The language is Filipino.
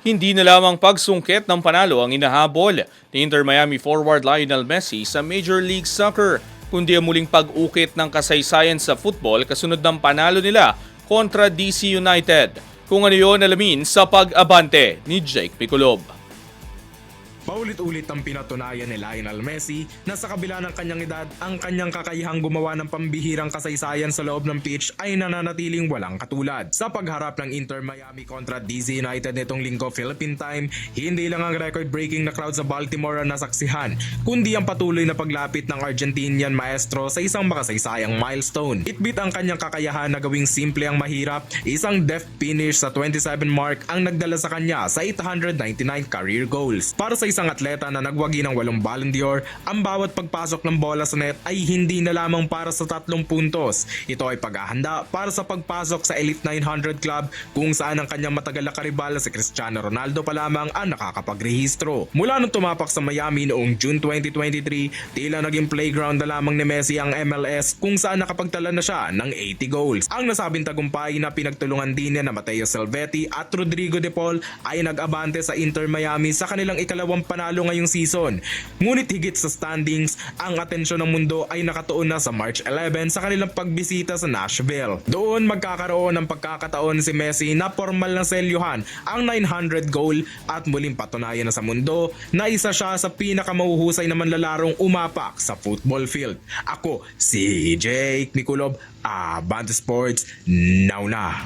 Hindi na lamang pagsungkit ng panalo ang inahabol ni Inter Miami forward Lionel Messi sa Major League Soccer, kundi ang muling pag-ukit ng kasaysayan sa football kasunod ng panalo nila kontra DC United. Kung ano yun, alamin sa pag-abante ni Jake Piculob. Paulit-ulit ang pinatunayan ni Lionel Messi na sa kabila ng kanyang edad, ang kanyang kakayahang gumawa ng pambihirang kasaysayan sa loob ng pitch ay nananatiling walang katulad. Sa pagharap ng Inter Miami kontra DC United nitong linggo Philippine time, hindi lang ang record-breaking na crowd sa Baltimore ang nasaksihan, kundi ang patuloy na paglapit ng Argentinian maestro sa isang makasaysayang milestone. Itbit ang kanyang kakayahan na gawing simple ang mahirap, isang deft finish sa 27 mark ang nagdala sa kanya sa 899 career goals. Para sa isang atleta na nagwagi ng 8 Ballon d'Or, ang bawat pagpasok ng bola sa net ay hindi na lamang para sa 3 puntos. Ito ay paghahanda para sa pagpasok sa Elite 900 Club kung saan ang kanyang matagal na karibal si Cristiano Ronaldo pa lamang ang nakakapagrehistro. Mula nung tumapak sa Miami noong June 2023, tila naging playground na lamang ni Messi ang MLS kung saan nakapagtala na siya ng 80 goals. Ang nasabing tagumpay na pinagtulungan din niya na Matteo Salvetti at Rodrigo De Paul ay nag-abante sa Inter Miami sa kanilang ikalawang panalo ngayong season. Ngunit higit sa standings, ang atensyon ng mundo ay nakatuon na sa March 11 sa kanilang pagbisita sa Nashville. Doon magkakaroon ng pagkakataon si Messi na formal na selyuhan ang 900 goal at muling patunayan na sa mundo na isa siya sa pinakamahuhusay na manlalarong umapak sa football field. Ako si Jake Piculob, Abante Sports, now na!